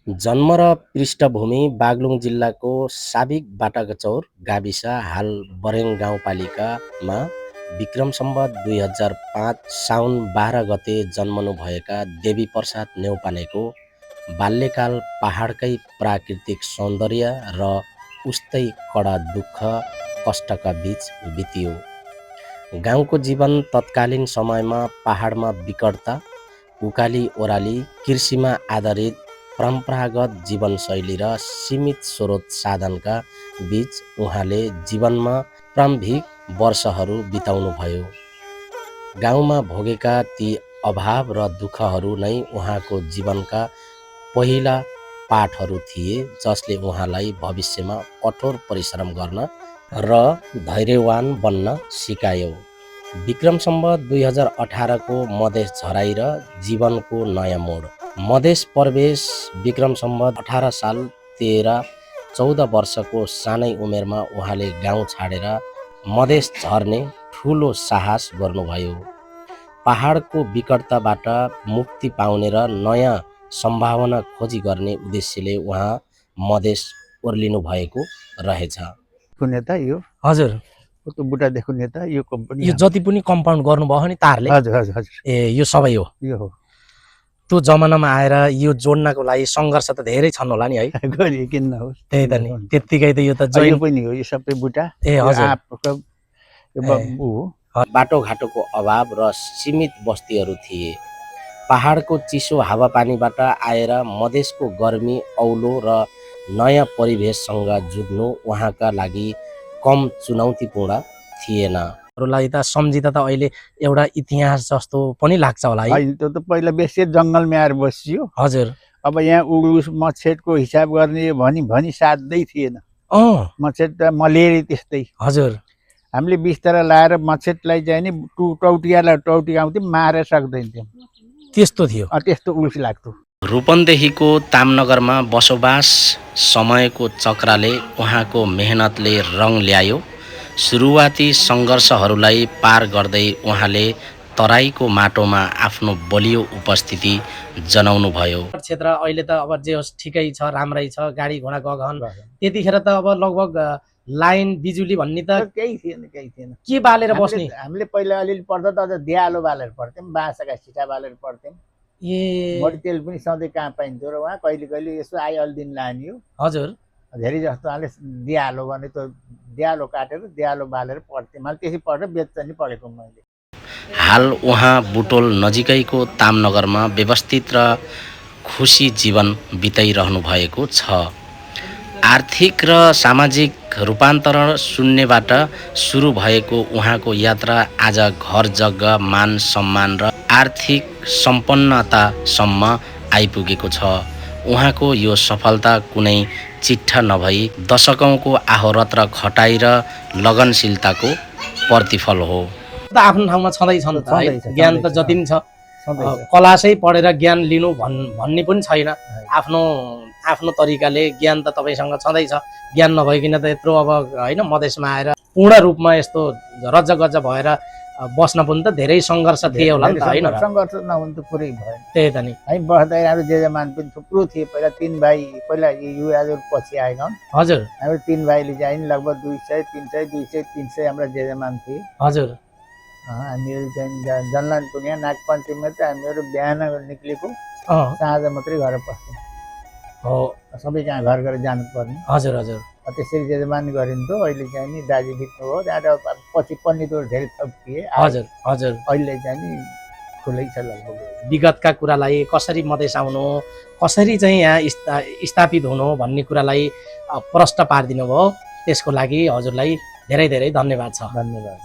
जन्म र पृष्ठभूमि बागलुङ जिल्लाको साबिक बाटाचौर गाविस हाल बरेङ गाउँपालिकामा विक्रम सम्वत 2005 साउन 12 गते जन्मनुभएका देवीप्रसाद नेउपानेको बाल्यकाल पहाडकै प्राकृतिक सौन्दर्य र उस्तै कडा दुःख कष्टका बीच बितियो। गाउँको जीवन तत्कालीन समयमा पहाडमा विकटता, उकाली ओह्राली, कृषिमा आधारित परम्परागत जीवनशैली र सीमित स्रोत साधनका बीच उहाँले जीवनमा प्रारम्भिक वर्षहरू बिताउनुभयो। गाउँमा भोगेका ती अभाव र दुःखहरू नै उहाँको जीवनका पहिला पाठहरू थिए, जसले उहाँलाई भविष्यमा कठोर परिश्रम गर्न र धैर्यवान बन्न सिकायो। विक्रम सम्वत 2018 को मधेस झराई र जीवनको नयाँ मोड। मधेस प्रवेश विक्रम सम्वत 18 साल 13-14 वर्षको सानै उमेरमा उहाँले गाउँ छाडेर मधेस झर्ने ठुलो साहस गर्नुभयो। पहाडको विकटताबाट मुक्ति पाउने र नयाँ सम्भावना खोजी गर्ने उद्देश्यले उहाँ मधेस ओर्लिनु भएको रहेछ। नेता यो हजुर, बुटा देखु नेता यो कम्पनी यो जति पनि कम्पाउन्ड गर्नुभयो नि तारले, हजुर हजुर हजुर, ए यो सबै हो। यो हो। त्यो जमानामा आएर यो जोड्नको लागि सङ्घर्ष त धेरै छन् होला नि है। गरे किन नहो, त्यही त नि, त्यत्तिकै त यो त यो पनि हो, यो सबै बुटा। ए हजुर, बाटोघाटोको अभाव र सीमित बस्तीहरू थिए। पहाडको चिसो हावापानीबाट आएर मधेसको गर्मी, औलो र नयाँ परिवेशसँग जुझ्नु उहाँका लागि कम चुनौतीपूर्ण थिएन। अरूलाई त सम्झिँदा त अहिले एउटा इतिहास जस्तो पनि लाग्छ होला है। त्यो त पहिला बेसी जङ्गलमा आएर बसियो। हजुर, अब यहाँ उडुस मछेटको हिसाब गर्ने भनी साध्दै थिएन। मछेट त मलेरी त्यस्तै। हजुर, हामीले बिस्तारा लाएर मछेटलाई चाहिँ नि टौटियाउँथ्यौँ, मारेर सक्दैनथ्यौँ। त्यस्तो थियो, त्यस्तो उडुस लाग्थ्यो। रूपन्देहीको तामनगरमा बसोबास समयको चक्राले उहाँको मेहनतले रङ ल्यायो। सुरुवाती सङ्घर्षहरूलाई पार गर्दै उहाँले तराईको माटोमा आफ्नो बलियो उपस्थिति जनाउनु भयो। क्षेत्र अहिले त अब जे होस् ठिकै छ, राम्रै छ, गाडी घोडा गगन। त्यतिखेर त अब लगभग लाइन बिजुली भन्ने त केही थिएन। के बालेर बस्ने? हामीले पहिला अलिअलि पढ्दा त अझ दियालो बालेर पढ्थ्यौँ, बाँसका सिटा बालेर पढ्थ्यौँ। बढी तेल पनि सधैँ कहाँ पाइन्थ्यो र उहाँ कहिले कहिले यसो आइअल्दिन लाने हो। हजुर, धेरै जस्तो अहिले दियालो भने त दियालो काटेर दियालो बालेर पढ्थेँ। मैले त्यसै पढेर बेच्च नि पढेको मैले। हाल उहाँ बुटोल नजिकैको तामनगरमा व्यवस्थित र खुसी जीवन बिताइरहनु भएको छ। आर्थिक र सामाजिक रूपान्तरण शून्यबाट सुरु भएको उहाँको यात्रा आज घर जग्गा, मान सम्मान र आर्थिक सम्पन्नतासम्म आइपुगेको छ। उहाँको यो सफलता कुनै चिट्ठा नभई दशकौँको आहोरत र खटाइ र लगनशीलताको प्रतिफल हो। आफ्नो ठाउँमा छँदैछ नि त, ज्ञान त जति पनि छ, कलासै पढेर ज्ञान लिनु भन्ने पनि छैन। आफ्नो तरिकाले ज्ञान त तपाईँसँग छँदैछ। ज्ञान नभइकन त यत्रो अब होइन मधेसमा आएर पूर्ण रूपमा यस्तो रज्जगज्ज भएर बस्न पनि त धेरै सङ्घर्ष थिए होला नि त होइन? सङ्घर्ष नहुनु त पुरै भयो। त्यही त नि, हामी बस्दाखेरि हाम्रो जेजामान पनि थुप्रो थिए। पहिला 3 भाइ, पहिला युवाहरू पछि आएका हुन्। हजुर, हाम्रो 3 भाइले चाहिँ लगभग 200, 300 हाम्रा जेजामान थिए। हजुर, हामीहरू चाहिँ जन्लान पुग्या नागपञ्चमीमा त हामीहरू बिहान निक्लेको साँझ मात्रै घर पस्थ्यौँ हो। सबै कहाँ घर घर जानुपर्ने। हजुर हजुर, त्यसरी जेजमान गरिन्थ्यो। अहिले चाहिँ नि दाजु बित्नु हो, त्यहाँबाट पछि पण्डितहरू धेरै थपिए। हजुर हजुर, अहिले चाहिँ नि खुलै छ लगभग। विगतका कुरालाई कसरी मधेस आउनु, कसरी चाहिँ यहाँ स्थापित हुनु भन्ने कुरालाई प्रश्न पारिदिनु भयो। त्यसको लागि हजुरलाई धेरै धेरै धन्यवाद छ। धन्यवाद।